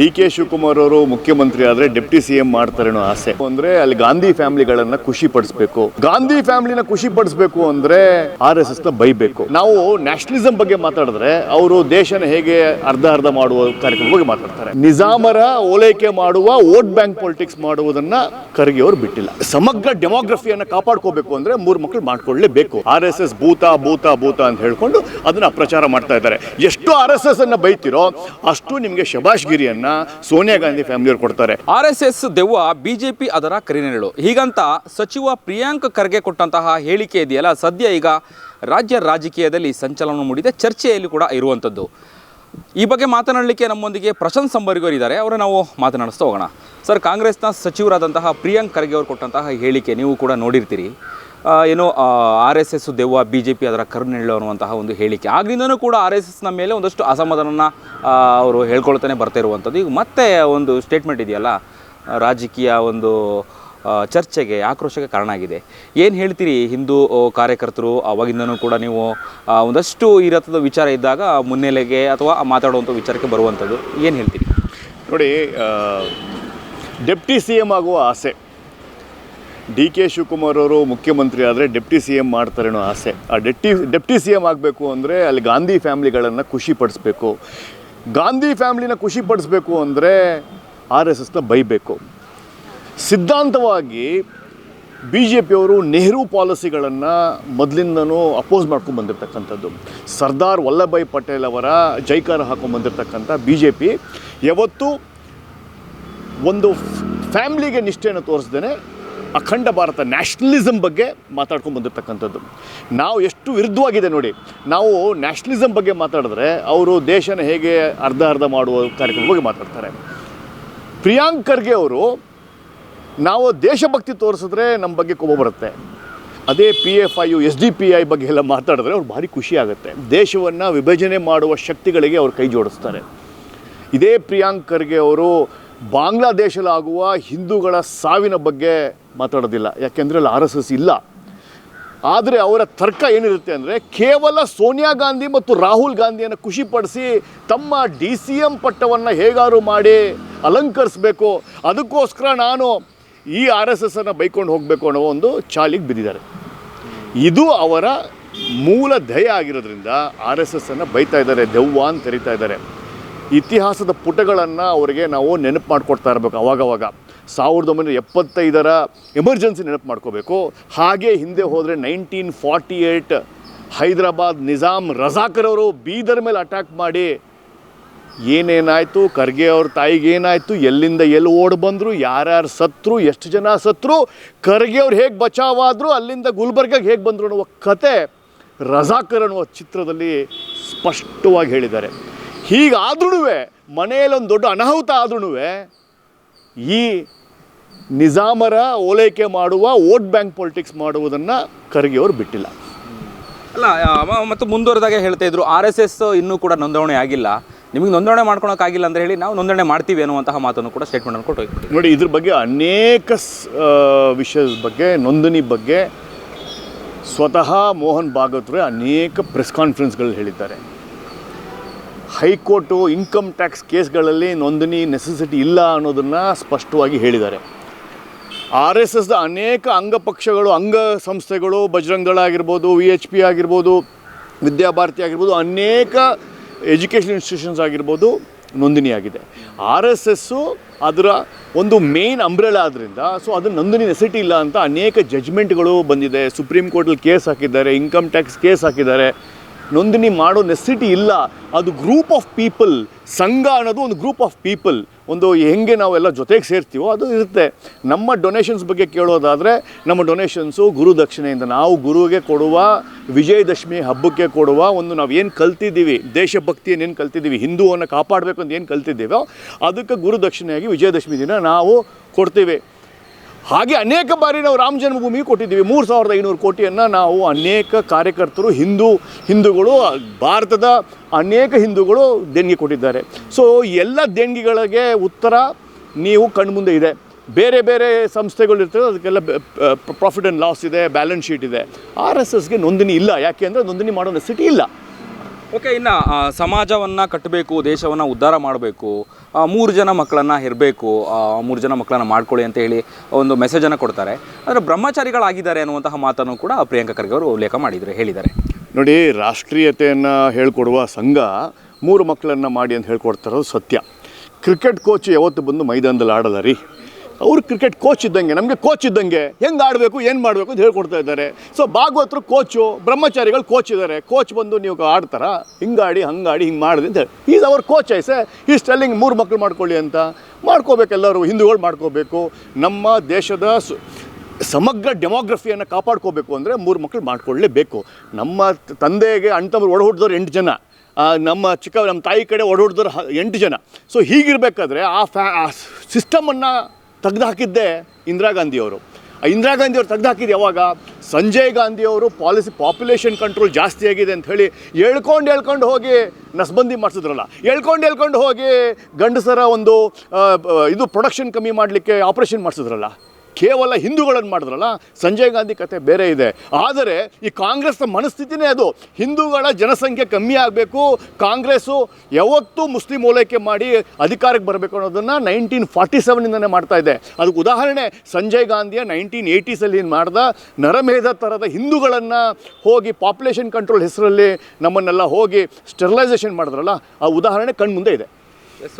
ಡಿ.ಕೆ. ಶಿವಕುಮಾರ್ ಅವರು ಮುಖ್ಯಮಂತ್ರಿ ಆದ್ರೆ ಡೆಪ್ಟಿ ಸಿಎಂ ಮಾಡ್ತಾರೆ ಅನ್ನೋ ಆಸೆ ಅಂದ್ರೆ ಅಲ್ಲಿ ಗಾಂಧಿ ಫ್ಯಾಮಿಲಿಗಳನ್ನ ಖುಷಿ ಪಡಿಸಬೇಕು. ಗಾಂಧಿ ಫ್ಯಾಮಿಲಿನ ಖುಷಿ ಪಡಿಸಬೇಕು ಅಂದ್ರೆ RSS ನ ಬೈಬೇಕು. ನಾವು ನ್ಯಾಷನಲಿಸಂ ಬಗ್ಗೆ ಮಾತಾಡಿದ್ರೆ ಅವರು ದೇಶನ ಹೇಗೆ ಅರ್ಧ ಮಾಡುವ ಕಾರ್ಯಕ್ರಮ ಬಗ್ಗೆ ಮಾತಾಡ್ತಾರೆ. ನಿಜಾಮರ ಓಲೈಕೆ ಮಾಡುವ ವೋಟ್ ಬ್ಯಾಂಕ್ ಪಾಲಿಟಿಕ್ಸ್ ಮಾಡುವುದನ್ನ ಖರ್ಗೆ ಅವರು ಬಿಟ್ಟಿಲ್ಲ. ಸಮಗ್ರ ಡೆಮೋಗ್ರಫಿಯನ್ನ ಕಾಪಾಡ್ಕೋಬೇಕು ಅಂದ್ರೆ 3 ಮಕ್ಕಳು ಮಾಡ್ಕೊಳ್ಳೇಬೇಕು. RSS ಭೂತ ಭೂತ ಭೂತ ಅಂತ ಹೇಳ್ಕೊಂಡು ಅದನ್ನ ಪ್ರಚಾರ ಮಾಡ್ತಾ ಇದ್ದಾರೆ. ಎಷ್ಟು RSS ಅನ್ನ ಬೈತಿರೋ ಅಷ್ಟು ನಿಮಗೆ ಶಬಾಷ್ಗಿರಿಯನ್ನ ಸೋನಿಯಾ ಗಾಂಧಿ ಫ್ಯಾಮಿಲಿಯವರು ಕೊಡ್ತಾರೆ. RSS ದೆವ್ವ, ಬಿಜೆಪಿ ಅದರ ಕರಿನೆರಳು ಹೀಗಂತ ಸಚಿವ ಪ್ರಿಯಾಂಕ್ ಖರ್ಗೆ ಕೊಟ್ಟಂತಹ ಹೇಳಿಕೆ ಇದೆಯಲ್ಲ, ಸದ್ಯ ಈಗ ರಾಜ್ಯ ರಾಜಕೀಯದಲ್ಲಿ ಸಂಚಲನ ಮೂಡಿದೆ, ಚರ್ಚೆಯಲ್ಲಿ ಕೂಡ ಇರುವಂಥದ್ದು. ಈ ಬಗ್ಗೆ ಮಾತನಾಡಲಿಕ್ಕೆ ನಮ್ಮೊಂದಿಗೆ ಪ್ರಶಾಂತ್ ಸಂಬರ್ಗರ್ ಇದ್ದಾರೆ, ಅವರು ನಾವು ಮಾತನಾಡಿಸ್ತಾ ಹೋಗೋಣ. ಸರ್, ಕಾಂಗ್ರೆಸ್ನ ಸಚಿವರಾದಂತಹ ಪ್ರಿಯಾಂಕ್ ಖರ್ಗೆ ಅವರು ಕೊಟ್ಟಂತಹ ಹೇಳಿಕೆ ನೀವು ಕೂಡ ನೋಡಿರ್ತೀರಿ. ಏನೋ RSS ದೆವ್ವ, BJP ಅದರ ಕರುನೆರಳು ಅನ್ನುವಂತಹ ಒಂದು ಹೇಳಿಕೆ. ಆಗ್ಲಿಂದನೂ ಕೂಡ RSSನ ಮೇಲೆ ಒಂದಷ್ಟು ಅಸಮಾಧಾನ ಅವರು ಹೇಳ್ಕೊಳ್ತಾನೆ ಬರ್ತಾ ಇರುವಂಥದ್ದು. ಈಗ ಮತ್ತೆ ಒಂದು ಸ್ಟೇಟ್ಮೆಂಟ್ ಇದೆಯಲ್ಲ, ರಾಜಕೀಯ ಒಂದು ಚರ್ಚೆಗೆ, ಆಕ್ರೋಶಕ್ಕೆ ಕಾರಣ ಆಗಿದೆ. ಏನು ಹೇಳ್ತೀರಿ? ಹಿಂದೂ ಕಾರ್ಯಕರ್ತರು ಅವಾಗಿಂದನೂ ಕೂಡ ನೀವು ಒಂದಷ್ಟು ಈ ರಥದ ವಿಚಾರ ಇದ್ದಾಗ ಮುನ್ನೆಲೆಗೆ ಅಥವಾ ಮಾತಾಡುವಂಥ ವಿಚಾರಕ್ಕೆ ಬರುವಂಥದ್ದು, ಏನು ಹೇಳ್ತೀರಿ? ನೋಡಿ, ಡೆಪ್ಟಿ ಸಿಎಂ ಆಗುವ ಆಸೆ, ಡಿ.ಕೆ. ಶಿವಕುಮಾರ್ ಅವರು ಮುಖ್ಯಮಂತ್ರಿ ಆದರೆ ಡೆಪ್ಟಿ ಸಿಎಂ ಮಾಡ್ತಾರೆ ಅನ್ನೋ ಆಸೆ. ಆ ಡೆಪ್ಟಿ ಸಿಎಂ ಆಗಬೇಕು ಅಂದರೆ ಅಲ್ಲಿ ಗಾಂಧಿ ಫ್ಯಾಮಿಲಿಗಳನ್ನು ಖುಷಿ ಪಡಿಸ್ಬೇಕು. ಗಾಂಧಿ ಫ್ಯಾಮಿಲಿನ ಖುಷಿ ಪಡಿಸ್ಬೇಕು ಅಂದರೆ RSSನ ಬೈಬೇಕು. ಸಿದ್ಧಾಂತವಾಗಿ BJPಯವರು ನೆಹರು ಪಾಲಿಸಿಗಳನ್ನು ಮೊದಲಿಂದನೂ ಅಪೋಸ್ ಮಾಡ್ಕೊಂಡು ಬಂದಿರತಕ್ಕಂಥದ್ದು. ಸರ್ದಾರ್ ವಲ್ಲಭಭಾಯ್ ಪಟೇಲ್ ಅವರ ಜೈಕಾರ ಹಾಕೊಂಡು ಬಂದಿರತಕ್ಕಂಥ BJP ಯಾವತ್ತೂ ಒಂದು ಫ್ಯಾಮ್ಲಿಗೆ ನಿಷ್ಠೆಯನ್ನು ತೋರಿಸ್ದೇನೆ ಅಖಂಡ ಭಾರತ ನ್ಯಾಷನಲಿಸಮ್ ಬಗ್ಗೆ ಮಾತಾಡ್ಕೊಂಡು ಬಂದಿರತಕ್ಕಂಥದ್ದು. ನಾವು ಎಷ್ಟು ವಿರುದ್ಧವಾಗಿದೆ ನೋಡಿ. ನಾವು ನ್ಯಾಷನಲಿಸಮ್ ಬಗ್ಗೆ ಮಾತಾಡಿದ್ರೆ ಅವರು ದೇಶನ ಹೇಗೆ ಅರ್ಧ ಮಾಡುವ ಕಾರ್ಯಕ್ರಮ ಬಗ್ಗೆ ಮಾತಾಡ್ತಾರೆ. ಪ್ರಿಯಾಂಕ್ ಖರ್ಗೆ ಅವರು ನಾವು ದೇಶಭಕ್ತಿ ತೋರಿಸಿದ್ರೆ ನಮ್ಮ ಬಗ್ಗೆ ಕೋಪ ಬರುತ್ತೆ. ಅದೇ PFI SDPI ಬಗ್ಗೆ ಎಲ್ಲ ಮಾತಾಡಿದ್ರೆ ಅವ್ರು ಭಾರಿ ಖುಷಿ ಆಗುತ್ತೆ. ದೇಶವನ್ನು ವಿಭಜನೆ ಮಾಡುವ ಶಕ್ತಿಗಳಿಗೆ ಅವ್ರು ಕೈ ಜೋಡಿಸ್ತಾರೆ. ಇದೇ ಪ್ರಿಯಾಂಕ್ ಖರ್ಗೆ ಅವರು ಬಾಂಗ್ಲಾದೇಶದಲ್ಲಾಗುವ ಹಿಂದೂಗಳ ಸಾವಿನ ಬಗ್ಗೆ ಮಾತಾಡೋದಿಲ್ಲ, ಯಾಕೆಂದರೆ ಅಲ್ಲಿ RSS ಇಲ್ಲ. ಆದರೆ ಅವರ ತರ್ಕ ಏನಿರುತ್ತೆ ಅಂದರೆ ಕೇವಲ ಸೋನಿಯಾ ಗಾಂಧಿ ಮತ್ತು ರಾಹುಲ್ ಗಾಂಧಿಯನ್ನು ಖುಷಿಪಡಿಸಿ ತಮ್ಮ DCM ಪಟ್ಟವನ್ನು ಹೇಗಾರು ಮಾಡಿ ಅಲಂಕರಿಸಬೇಕು, ಅದಕ್ಕೋಸ್ಕರ ನಾನು ಈ RSSನ್ನು ಬೈಕೊಂಡು ಹೋಗಬೇಕು ಅನ್ನೋ ಒಂದು ಚಾಲಿಗೆ ಬಿದ್ದಿದ್ದಾರೆ. ಇದು ಅವರ ಮೂಲ ಧ್ಯೇಯ ಆಗಿರೋದ್ರಿಂದ RSSನ್ನು ಬೈತಾ ಇದ್ದಾರೆ, ದೆವ್ವ ಅಂತ ಕರೀತಾ ಇದ್ದಾರೆ. ಇತಿಹಾಸದ ಪುಟಗಳನ್ನು ಅವರಿಗೆ ನಾವು ನೆನಪು ಮಾಡಿಕೊಡ್ತಾ ಇರಬೇಕು. ಅವಾಗವಾಗ 1975 ಎಮರ್ಜೆನ್ಸಿ ನೆನಪು ಮಾಡ್ಕೋಬೇಕು. ಹಾಗೆ ಹಿಂದೆ ಹೋದರೆ 1948 ಹೈದರಾಬಾದ್ ನಿಜಾಮ್ ರಜಾಕರ್ ಅವರು ಬೀದರ್ ಮೇಲೆ ಅಟ್ಯಾಕ್ ಮಾಡಿ ಏನೇನಾಯಿತು, ಖರ್ಗೆ ಅವ್ರ ತಾಯಿಗೆ ಏನಾಯಿತು, ಎಲ್ಲಿಂದ ಎಲ್ಲಿ ಓಡಿ ಬಂದರು, ಯಾರ್ಯಾರು ಸತ್ರು, ಎಷ್ಟು ಜನ ಸತ್ರು, ಖರ್ಗೆ ಅವ್ರು ಹೇಗೆ ಬಚಾವಾದರು, ಅಲ್ಲಿಂದ ಗುಲ್ಬರ್ಗಾಗೆ ಹೇಗೆ ಬಂದರು ಅನ್ನುವ ಕತೆ ರಜಾಕರ್ ಅನ್ನುವ ಚಿತ್ರದಲ್ಲಿ ಸ್ಪಷ್ಟವಾಗಿ ಹೇಳಿದ್ದಾರೆ. ಹೀಗಾದ್ರೂ ಮನೆಯಲ್ಲೊಂದು ದೊಡ್ಡ ಅನಾಹುತ ಆದ್ರೂ ಈ ನಿಜಾಮರ ಓಲೈಕೆ ಮಾಡುವ ವೋಟ್ ಬ್ಯಾಂಕ್ ಪಾಲಿಟಿಕ್ಸ್ ಮಾಡುವುದನ್ನು ಖರ್ಗೆ ಅವರು ಬಿಟ್ಟಿಲ್ಲ. ಅಲ್ಲ, ಮತ್ತು ಮುಂದುವರೆದಾಗೆ ಹೇಳ್ತಾ ಇದ್ರು RSS ಇನ್ನೂ ಕೂಡ ನೋಂದಣಿ ಆಗಿಲ್ಲ, ನಿಮಗೆ ನೋಂದಣಿ ಮಾಡ್ಕೊಳಕ್ಕಾಗಿಲ್ಲ ಅಂತ ಹೇಳಿ ನಾವು ನೋಂದಣಿ ಮಾಡ್ತೀವಿ ಅನ್ನುವಂತಹ ಮಾತನ್ನು ಕೂಡ ಸ್ಟೇಟ್ಮೆಂಟ್ ಕೊಟ್ಟು ಹೋಗಿ ನೋಡಿ. ಇದ್ರ ಬಗ್ಗೆ ಅನೇಕ ವಿಷಯದ ಬಗ್ಗೆ, ನೋಂದಣಿ ಬಗ್ಗೆ ಸ್ವತಃ ಮೋಹನ್ ಭಾಗವತರೇ ಅನೇಕ ಪ್ರೆಸ್ ಕಾನ್ಫರೆನ್ಸ್ಗಳು ಹೇಳಿದ್ದಾರೆ. ಹೈಕೋರ್ಟು ಇನ್ಕಮ್ ಟ್ಯಾಕ್ಸ್ ಕೇಸ್ಗಳಲ್ಲಿ ನೋಂದಣಿ ನೆಸೆಸಿಟಿ ಇಲ್ಲ ಅನ್ನೋದನ್ನು ಸ್ಪಷ್ಟವಾಗಿ ಹೇಳಿದ್ದಾರೆ. RSSದ ಅನೇಕ ಅಂಗಪಕ್ಷಗಳು, ಅಂಗ ಸಂಸ್ಥೆಗಳು, ಬಜರಂಗದಳ ಆಗಿರ್ಬೋದು, VHP ಆಗಿರ್ಬೋದು, ವಿದ್ಯಾಭಾರತಿ ಆಗಿರ್ಬೋದು, ಅನೇಕ ಎಜುಕೇಷನ್ ಇನ್ಸ್ಟಿಟ್ಯೂಷನ್ಸ್ ಆಗಿರ್ಬೋದು ನೋಂದಣಿ ಆಗಿದೆ. RSSಸು ಅದರ ಒಂದು ಮೇನ್ ಅಂಬ್ರೆಲಾ ಆದ್ದರಿಂದ ಸೊ ಅದನ್ನು ನೋಂದಣಿ ನೆಸೆಸಿಟಿ ಇಲ್ಲ ಅಂತ ಅನೇಕ ಜಜ್ಮೆಂಟ್ಗಳು ಬಂದಿದೆ. ಸುಪ್ರೀಂ ಕೋರ್ಟಲ್ಲಿ ಕೇಸ್ ಹಾಕಿದ್ದಾರೆ, ಇನ್ಕಮ್ ಟ್ಯಾಕ್ಸ್ ಕೇಸ್ ಹಾಕಿದ್ದಾರೆ. ನೋಂದಣಿ ಮಾಡೋ ನೆಸೆಸಿಟಿ ಇಲ್ಲ. ಅದು ಗ್ರೂಪ್ ಆಫ್ ಪೀಪಲ್, ಸಂಘ ಅನ್ನೋದು ಒಂದು ಗ್ರೂಪ್ ಆಫ್ ಪೀಪಲ್. ಒಂದು ಹೆಂಗೆ ನಾವೆಲ್ಲ ಜೊತೆಗೆ ಸೇರ್ತೀವೋ ಅದು ಇರುತ್ತೆ. ನಮ್ಮ ಡೊನೇಷನ್ಸ್ ಬಗ್ಗೆ ಕೇಳೋದಾದರೆ ನಮ್ಮ ಡೊನೇಷನ್ಸು ಗುರುದಕ್ಷಿಣೆಯಿಂದ, ನಾವು ಗುರುವಿಗೆ ಕೊಡುವ ವಿಜಯದಶಮಿ ಹಬ್ಬಕ್ಕೆ ಕೊಡುವ ಒಂದು ನಾವು ಏನು ಕಲ್ತಿದ್ದೀವಿ, ದೇಶಭಕ್ತಿಯನ್ನು ಏನು ಕಲ್ತಿದ್ದೀವಿ, ಹಿಂದೂವನ್ನು ಕಾಪಾಡಬೇಕು ಅಂತ ಏನು ಕಲ್ತಿದ್ದೀವೋ ಅದಕ್ಕೆ ಗುರುದಕ್ಷಿಣೆಯಾಗಿ ವಿಜಯದಶಮಿ ದಿನ ನಾವು ಕೊಡ್ತೀವಿ. ಹಾಗೆ ಅನೇಕ ಬಾರಿ ನಾವು ರಾಮ ಜನ್ಮಭೂಮಿಗೆ ಕೊಟ್ಟಿದ್ದೀವಿ. 3500 ಕೋಟಿಯನ್ನು ನಾವು ಅನೇಕ ಕಾರ್ಯಕರ್ತರು, ಹಿಂದೂಗಳು, ಭಾರತದ ಅನೇಕ ಹಿಂದೂಗಳು ದೇಣಿಗೆ ಕೊಟ್ಟಿದ್ದಾರೆ. ಸೊ ಎಲ್ಲ ದೇಣಿಗೆಗಳಿಗೆ ಉತ್ತರ ನೀವು ಕಣ್ಮುಂದೆ ಇದೆ. ಬೇರೆ ಬೇರೆ ಸಂಸ್ಥೆಗಳು ಇರ್ತದೆ, ಅದಕ್ಕೆಲ್ಲ ಪ್ರಾಫಿಟ್ ಆ್ಯಂಡ್ ಲಾಸ್ ಇದೆ, ಬ್ಯಾಲೆನ್ಸ್ ಶೀಟ್ ಇದೆ. RSSಗೆ ನೋಂದಣಿ ಇಲ್ಲ. ಯಾಕೆ ಅಂದರೆ ನೋಂದಣಿ ಮಾಡೋ ನೆಸೆಸಿಟಿ ಇಲ್ಲ. ಓಕೆ, ಇನ್ನು ಸಮಾಜವನ್ನು ಕಟ್ಟಬೇಕು, ದೇಶವನ್ನು ಉದ್ಧಾರ ಮಾಡಬೇಕು, 3 ಜನ ಮಕ್ಕಳನ್ನು ಇರಬೇಕು, 3 ಜನ ಮಕ್ಕಳನ್ನು ಮಾಡ್ಕೊಳ್ಳಿ ಅಂತ ಹೇಳಿ ಒಂದು ಮೆಸೇಜನ್ನು ಕೊಡ್ತಾರೆ. ಆದರೆ ಬ್ರಹ್ಮಚಾರಿಗಳಾಗಿದ್ದಾರೆ ಅನ್ನುವಂತಹ ಮಾತನ್ನು ಕೂಡ ಪ್ರಿಯಾಂಕಾ ಖರ್ಗೆ ಅವರು ಉಲ್ಲೇಖ ಹೇಳಿದ್ದಾರೆ. ನೋಡಿ, ರಾಷ್ಟ್ರೀಯತೆಯನ್ನು ಹೇಳ್ಕೊಡುವ ಸಂಘ 3 ಮಕ್ಕಳನ್ನು ಮಾಡಿ ಅಂತ ಹೇಳ್ಕೊಡ್ತಾರೋದು ಸತ್ಯ. ಕ್ರಿಕೆಟ್ ಕೋಚ್ ಯಾವತ್ತು ಬಂದು ಮೈದಾನದಲ್ಲಿ ಆಡಲ್ಲ ರೀ. ಅವರು ಕ್ರಿಕೆಟ್ ಕೋಚ್ ಇದ್ದಂಗೆ, ನಮಗೆ ಕೋಚ್ ಇದ್ದಂಗೆ, ಹೆಂಗೆ ಆಡಬೇಕು ಏನು ಮಾಡಬೇಕು ಅಂತ ಹೇಳ್ಕೊಡ್ತಾ ಇದ್ದಾರೆ. ಸೊ ಭಾಗವತರು ಕೋಚು, ಬ್ರಹ್ಮಚಾರಿಗಳು ಕೋಚ್ ಇದ್ದಾರೆ. ಕೋಚ್ ಬಂದು ನೀವು ಆಡ್ತಾರಾ, ಹಿಂಗಾಡಿ ಹಂಗಾಡಿ ಹಿಂಗೆ ಮಾಡಿದೆ ಅಂತ ಹೇಳಿ ಈಸ್ ಅವ್ರ ಕೋಚ್ ಐಸೆ ಈಸ್ ಟೆಲ್ಲಿಂಗ್ 3 ಮಕ್ಕಳು ಮಾಡ್ಕೊಳ್ಳಿ ಅಂತ. ಮಾಡ್ಕೋಬೇಕು, ಎಲ್ಲರೂ ಹಿಂದೂಗಳು ಮಾಡ್ಕೋಬೇಕು. ನಮ್ಮ ದೇಶದ ಸಮಗ್ರ ಡೆಮೋಗ್ರಫಿಯನ್ನು ಕಾಪಾಡ್ಕೋಬೇಕು ಅಂದರೆ 3 ಮಕ್ಕಳು ಮಾಡ್ಕೊಳ್ಳೇಬೇಕು. ನಮ್ಮ ತಂದೆಗೆ ಅಣ್ತಂಬರು ಒಡಹುಟ್ಟಿದವ್ರು 8 ಜನ, ನಮ್ಮ ತಾಯಿ ಕಡೆ ಒಡಹುಟ್ಟಿದವ್ರು 8 ಜನ. ಸೊ ಹೀಗಿರಬೇಕಾದ್ರೆ ಆ ಸಿಸ್ಟಮನ್ನು ತೆಗೆದುಹಾಕಿದ್ದೇ ಇಂದಿರಾ ಗಾಂಧಿಯವರು. ಇಂದಿರಾ ಗಾಂಧಿಯವರು ತೆಗೆದುಹಾಕಿದ್ದು ಯಾವಾಗ? ಸಂಜಯ್ ಗಾಂಧಿಯವರು ಪಾಪ್ಯುಲೇಷನ್ ಕಂಟ್ರೋಲ್ ಜಾಸ್ತಿ ಆಗಿದೆ ಅಂತ ಹೇಳಿ ಹೇಳ್ಕೊಂಡು ಹೋಗಿ ನಸ್ಬಂದಿ ಮಾಡಿಸಿದ್ರಲ್ಲ, ಹೇಳ್ಕೊಂಡು ಹೋಗಿ ಗಂಡಸರ ಒಂದು ಇದು ಪ್ರೊಡಕ್ಷನ್ ಕಮ್ಮಿ ಮಾಡಲಿಕ್ಕೆ ಆಪರೇಷನ್ ಮಾಡಿಸಿದ್ರಲ್ಲ, ಕೇವಲ ಹಿಂದೂಗಳನ್ನು ಮಾಡಿದ್ರಲ್ಲ. ಸಂಜಯ್ ಗಾಂಧಿ ಕತೆ ಬೇರೆ ಇದೆ. ಆದರೆ ಈ ಕಾಂಗ್ರೆಸ್ನ ಮನಸ್ಥಿತಿನೇ ಅದು. ಹಿಂದೂಗಳ ಜನಸಂಖ್ಯೆ ಕಮ್ಮಿ ಆಗಬೇಕು, ಕಾಂಗ್ರೆಸ್ಸು ಯಾವತ್ತೂ ಮುಸ್ಲಿಂ ಓಲೈಕೆ ಮಾಡಿ ಅಧಿಕಾರಕ್ಕೆ ಬರಬೇಕು ಅನ್ನೋದನ್ನು 1947ಇಂದನೇ ಮಾಡ್ತಾ ಇದೆ. ಅದಕ್ಕೆ ಉದಾಹರಣೆ ಸಂಜಯ್ ಗಾಂಧಿಯ 1980ಸಲ್ಲಿ ಮಾಡಿದ ನರಮೇಧ ಥರದ ಹಿಂದೂಗಳನ್ನು ಹೋಗಿ ಪಾಪ್ಯುಲೇಷನ್ ಕಂಟ್ರೋಲ್ ಹೆಸರಲ್ಲಿ ನಮ್ಮನ್ನೆಲ್ಲ ಹೋಗಿ ಸ್ಟೆರಿಲೈಸೇಷನ್ ಮಾಡಿದ್ರಲ್ಲ, ಆ ಉದಾಹರಣೆ ಕಣ್ಮುಂದೆ ಇದೆ.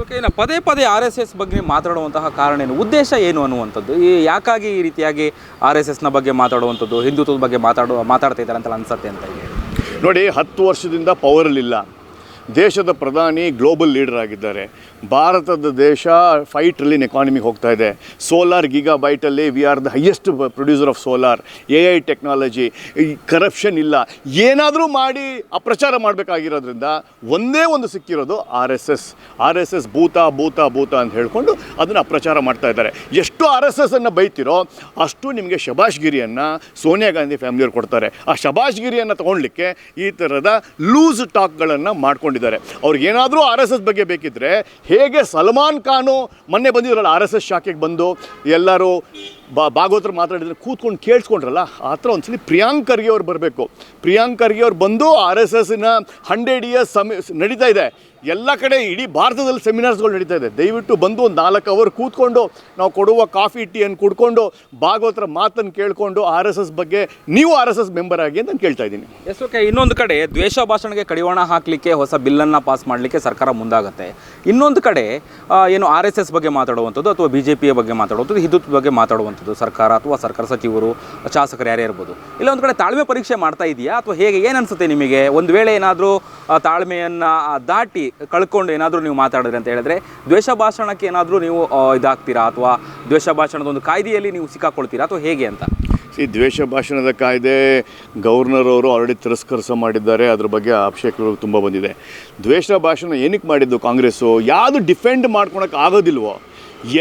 ಓಕೆ, ಪದೇ RSS ಬಗ್ಗೆ ಮಾತಾಡುವಂತಹ ಕಾರಣ ಏನು, ಉದ್ದೇಶ ಏನು ಅನ್ನುವಂಥದ್ದು, ಯಾಕಾಗಿ ಈ ರೀತಿಯಾಗಿ RSSನ ಬಗ್ಗೆ ಮಾತಾಡುವಂಥದ್ದು, ಹಿಂದುತ್ವದ ಬಗ್ಗೆ ಮಾತಾಡ್ತಾ ಇದ್ದಾರೆ ಅಂತ ಅನ್ಸುತ್ತೆ ಅಂತ ಹೇಳಿ? ನೋಡಿ, 10 ವರ್ಷದಿಂದ ಪವರಲ್ಲಿಲ್ಲ. ದೇಶದ ಪ್ರಧಾನಿ ಗ್ಲೋಬಲ್ ಲೀಡರ್ ಆಗಿದ್ದಾರೆ. ಭಾರತದ ದೇಶ 5 ಟ್ರಿಲಿಯನ್ ಎಕಾನಮಿಗೆ ಹೋಗ್ತಾ ಇದೆ. ಸೋಲಾರ್ ಗೀಗಾಬೈಟಲ್ಲಿ we are the highest producer of solar. AI technology, corruption ಇಲ್ಲ. ಏನಾದರೂ ಮಾಡಿ ಅಪ್ರಚಾರ ಮಾಡಬೇಕಾಗಿರೋದ್ರಿಂದ ಒಂದೇ ಒಂದು ಸಿಕ್ಕಿರೋದು RSS ಭೂತ ಅಂತ ಹೇಳ್ಕೊಂಡು ಅದನ್ನು ಅಪ್ರಚಾರ ಮಾಡ್ತಾ ಇದ್ದಾರೆ. ಎಷ್ಟು RSSನ್ನು ಬೈತಿರೋ ಅಷ್ಟು ನಿಮಗೆ ಶಬಾಷ್ಗಿರಿಯನ್ನು ಸೋನಿಯಾ ಗಾಂಧಿ ಫ್ಯಾಮಿಲಿಯವ್ರು ಕೊಡ್ತಾರೆ. ಆ ಶಬಾಷ್ಗಿರಿಯನ್ನು ತೊಗೊಳ್ಲಿಕ್ಕೆ ಈ ಥರದ ಲೂಸ್ ಟಾಕ್ಗಳನ್ನು ಮಾಡ್ಕೊಂಡಿದ್ದಾರೆ. ಅವ್ರಿಗೇನಾದರೂ RSS ಬಗ್ಗೆ ಬೇಕಿದ್ದರೆ, ಹೇಗೆ ಸಲ್ಮಾನ್ ಖಾನು ಮೊನ್ನೆ ಬಂದಿದ್ರಲ್ಲ RSS ಶಾಖೆಗೆ ಬಂದು ಎಲ್ಲರೂ ಭಾಗವತರು ಮಾತಾಡಿದ್ರೆ ಕೂತ್ಕೊಂಡು ಕೇಳಿಸ್ಕೊಂಡ್ರಲ್ಲ, ಆ ಥರ ಒಂದ್ಸಲಿ ಪ್ರಿಯಾಂಕ್ ಖರ್ಗೆ ಅವ್ರು ಬರಬೇಕು. ಪ್ರಿಯಾಂಕ್ ಖರ್ಗೆ ಅವ್ರು ಬಂದು RSSನ 100 ಇಯರ್ಸ್ ನಡೀತಾ ಇದೆ ಎಲ್ಲ ಕಡೆ, ಇಡೀ ಭಾರತದಲ್ಲಿ ಸೆಮಿನಾರ್ಸ್ಗಳು ನಡೀತಾ ಇದೆ. ದಯವಿಟ್ಟು ಬಂದು ಒಂದು 4 ಅವರ್ ಕೂತ್ಕೊಂಡು ನಾವು ಕೊಡುವ ಕಾಫಿ ಟೀಯನ್ನು ಕುಡ್ಕೊಂಡು ಭಾಗವತರ ಮಾತನ್ನು ಕೇಳಿಕೊಂಡು RSS ಬಗ್ಗೆ ನೀವು RSS ಮೆಂಬರ್ ಆಗಿ ಅಂತ ನಾನು ಕೇಳ್ತಾ ಇದ್ದೀನಿ. ಓಕೆ, ಇನ್ನೊಂದು ಕಡೆ ದ್ವೇಷ ಭಾಷಣಕ್ಕೆ ಕಡಿವಾಣ ಹಾಕಲಿಕ್ಕೆ ಹೊಸ ಬಿಲ್ಲನ್ನು ಪಾಸ್ ಮಾಡಲಿಕ್ಕೆ ಸರ್ಕಾರ ಮುಂದಾಗುತ್ತೆ. ಇನ್ನೊಂದು ಕಡೆ ಏನು RSS ಬಗ್ಗೆ ಮಾತಾಡುವಂಥದ್ದು ಅಥವಾ BJPಯ ಬಗ್ಗೆ ಮಾತಾಡುವಂಥದ್ದು, ಹಿಂದುತ್ವದ ಬಗ್ಗೆ ಮಾತಾಡುವಂಥದ್ದು ಸರ್ಕಾರ ಅಥವಾ ಸರ್ಕಾರ ಸಚಿವರು, ಶಾಸಕರು ಯಾರೇ ಇರ್ಬೋದು. ಇಲ್ಲ ಒಂದು ಕಡೆ ತಾಳ್ಮೆ ಪರೀಕ್ಷೆ ಮಾಡ್ತಾ ಇದೆಯಾ ಅಥವಾ ಹೇಗೆ, ಏನು ಅನಿಸುತ್ತೆ ನಿಮಗೆ? ಒಂದು ವೇಳೆ ಏನಾದರೂ ತಾಳ್ಮೆಯನ್ನು ದಾಟಿ ಕಳ್ಕೊಂಡು ಏನಾದರೂ ನೀವು ಮಾತಾಡಿದ್ರೆ ಅಂತ ಹೇಳಿದ್ರೆ ದ್ವೇಷ ಭಾಷಣಕ್ಕೆ ಏನಾದರೂ ನೀವು ಇದಾಗ್ತೀರಾ ಅಥವಾ ದ್ವೇಷ ಭಾಷಣದ ಒಂದು ಕಾಯ್ದೆಯಲ್ಲಿ ನೀವು ಸಿಕ್ಕಾಕೊಳ್ತೀರಾ ಅಥವಾ ಹೇಗೆ ಅಂತ? ಈ ದ್ವೇಷ ಭಾಷಣದ ಕಾಯ್ದೆ ಗವರ್ನರ್ ಅವರು ಆಲ್ರೆಡಿ ತಿರಸ್ಕರಿಸ ಮಾಡಿದ್ದಾರೆ. ಅದ್ರ ಬಗ್ಗೆ ಆಕ್ಷೇಪಗಳು ತುಂಬ ಬಂದಿದೆ. ದ್ವೇಷ ಭಾಷಣ ಏನಕ್ಕೆ ಮಾಡಿದ್ದು ಕಾಂಗ್ರೆಸ್ಸು? ಯಾವುದು ಡಿಫೆಂಡ್ ಮಾಡ್ಕೊಳಕ್ಕೆ ಆಗೋದಿಲ್ವೋ?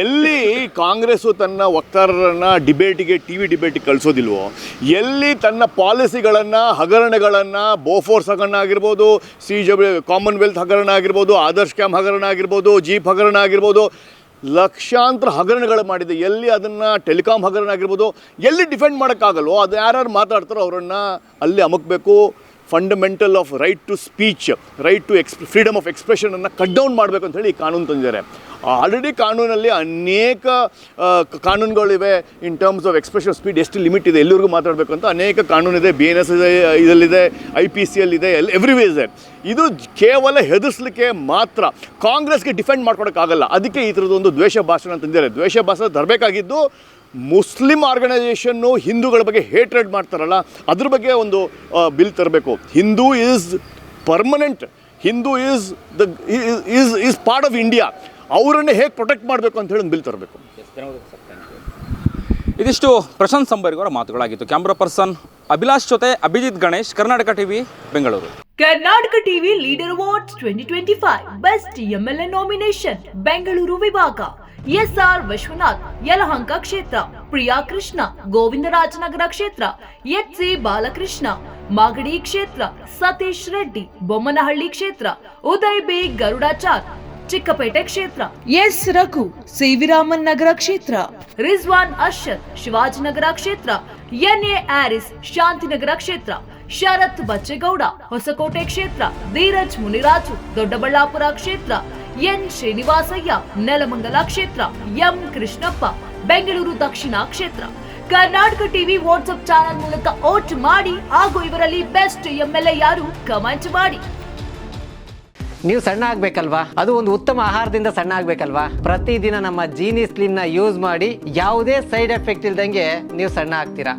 ಎಲ್ಲಿ ಕಾಂಗ್ರೆಸ್ಸು ತನ್ನ ವಕ್ತಾರರನ್ನು ಡಿಬೇಟಿಗೆ TV ಡಿಬೇಟಿಗೆ ಕಳಿಸೋದಿಲ್ವೋ, ಎಲ್ಲಿ ತನ್ನ ಪಾಲಿಸಿಗಳನ್ನು ಹಗರಣಗಳನ್ನು ಬೋಫೋರ್ಸ್ ಹಗರಣ ಆಗಿರ್ಬೋದು, ಕಾಮನ್ವೆಲ್ತ್ ಹಗರಣ ಆಗಿರ್ಬೋದು, ಆದರ್ಶ್ ಕ್ಯಾಂಪ್ ಹಗರಣ ಆಗಿರ್ಬೋದು, ಜೀಪ್ ಹಗರಣ ಆಗಿರ್ಬೋದು, ಲಕ್ಷಾಂತರ ಹಗರಣಗಳು ಮಾಡಿದೆ. ಎಲ್ಲಿ ಅದನ್ನು ಟೆಲಿಕಾಂ ಹಗರಣ ಆಗಿರ್ಬೋದು, ಎಲ್ಲಿ ಡಿಫೆಂಡ್ ಮಾಡೋಕ್ಕಾಗಲ್ವೋ ಅದು ಯಾರು ಮಾತಾಡ್ತಾರೋ ಅವರನ್ನು ಅಲ್ಲಿ ಅಮುಕಬೇಕು. Fundamental of right to speech, right to freedom of ಎಕ್ಸ್ಪ್ರೆಷನನ್ನು ಕಟ್ ಡೌನ್ ಮಾಡಬೇಕು ಅಂತ ಹೇಳಿ ಈ ಕಾನೂನು ತಂದಿದ್ದಾರೆ. ಆಲ್ರೆಡಿ ಕಾನೂನಲ್ಲಿ ಅನೇಕ ಕಾನೂನುಗಳಿವೆ. In terms of expression speed ಎಷ್ಟು ಲಿಮಿಟ್ ಇದೆ, ಎಲ್ಲಿವರೆಗೂ ಮಾತಾಡಬೇಕು ಅಂತ ಅನೇಕ ಕಾನೂನಿದೆ. BNS ಇದರಲ್ಲಿದೆ, IPCಯಲ್ಲಿದೆ, ಎವ್ರಿವೇ ಇದೆ. ಇದು ಕೇವಲ ಹೆದರ್ಸ್ಲಿಕ್ಕೆ ಮಾತ್ರ, ಕಾಂಗ್ರೆಸ್ಗೆ ಡಿಫೆಂಡ್ ಮಾಡ್ಕೊಳಕ್ಕಾಗಲ್ಲ. ಅದಕ್ಕೆ ಈ ಥರದೊಂದು ದ್ವೇಷ ಭಾಷಣ ತಂದಿದ್ದಾರೆ. ದ್ವೇಷ ಭಾಷಣ ತರಬೇಕಾಗಿದ್ದು ಮುಸ್ಲಿಂ ಆರ್ಗನೈಸೇಷನ್ನು ಹಿಂದೂಗಳ ಬಗ್ಗೆ ಹೇಟ್ರೆಡ್ ಮಾಡ್ತಾರಲ್ಲ, ಅದ್ರ ಬಗ್ಗೆ ಒಂದು ಬಿಲ್ ತರಬೇಕು. Hindu is permanent, Hindu is part of India. ಅವರನ್ನೇ ಹೇಗೆ ಪ್ರೊಟೆಕ್ಟ್ ಮಾಡಬೇಕು ಅಂತ ಹೇಳಿ ಒಂದು ಬಿಲ್ ತರಬೇಕು. ಇದಿಷ್ಟು ಪ್ರಶಾಂತ್ ಸಂಬರ್ಗಿ ಅವರ ಮಾತುಗಳಾಗಿತ್ತು. ಕ್ಯಾಮ್ರಾ ಪರ್ಸನ್ ಅಭಿಲಾಷ್ ಜೊತೆ Abhijit Ganesh, Karnataka TV, Bengaluru. Karnataka TV leader awards 2025 best MLA nomination Bengaluru ವಿಭಾಗ SR ವಿಶ್ವನಾಥ್ ಯಲಹಂಕ ಕ್ಷೇತ್ರ, ಪ್ರಿಯಾ ಕೃಷ್ಣ ಗೋವಿಂದರಾಜನಗರ ಕ್ಷೇತ್ರ, HC ಬಾಲಕೃಷ್ಣ ಮಾಗಡಿ ಕ್ಷೇತ್ರ, ಸತೀಶ್ ರೆಡ್ಡಿ ಬೊಮ್ಮನಹಳ್ಳಿ ಕ್ಷೇತ್ರ, ಉದಯ್ ಬಿ ಗರುಡಾಚಾರ್ ಚಿಕ್ಕಪೇಟೆ ಕ್ಷೇತ್ರ, S ರಘು ಸಿವಿರಾಮನ್ ನಗರ ಕ್ಷೇತ್ರ, ರಿಜ್ವಾನ್ ಅರ್ಷದ್ ಶಿವಾಜಿನಗರ ಕ್ಷೇತ್ರ, NA ಆರಿಸ್ ಶಾಂತಿನಗರ ಕ್ಷೇತ್ರ, ಶರತ್ ಬಚ್ಚೇಗೌಡ, ಹೊಸಕೋಟೆ ಕ್ಷೇತ್ರ ಧೀರಜ್ ಮುನಿರಾಜು, ದೊಡ್ಡಬಳ್ಳಾಪುರ ಕ್ಷೇತ್ರ ಎನ್ ಶ್ರೀನಿವಾಸಯ್ಯ, ನೆಲಮಂಗಲ ಕ್ಷೇತ್ರ ಎಂ ಕೃಷ್ಣಪ್ಪ, ಬೆಂಗಳೂರು ದಕ್ಷಿಣ ಕ್ಷೇತ್ರ. ಕರ್ನಾಟಕ ಟಿವಿ ವಾಟ್ಸ್ಆಪ್ ಚಾನೆಲ್ ಮೂಲಕ ವೋಟ್ ಮಾಡಿ ಹಾಗೂ ಇವರಲ್ಲಿ ಬೆಸ್ಟ್ MLA ಯಾರು ಕಮೆಂಟ್ ಮಾಡಿ. ನೀವು ಸಣ್ಣ ಆಗ್ಬೇಕಲ್ವಾ? ಅದು ಒಂದು ಉತ್ತಮ ಆಹಾರದಿಂದ ಸಣ್ಣ ಆಗ್ಬೇಕಲ್ವಾ? ಪ್ರತಿದಿನ ನಮ್ಮ ಜೀನಿ ಸ್ಲಿಮ್ನ ಯೂಸ್ ಮಾಡಿ ಯಾವುದೇ ಸೈಡ್ ಎಫೆಕ್ಟ್ ಇಲ್ದಂಗೆ ನೀವು ಸಣ್ಣ ಆಗ್ತೀರಾ.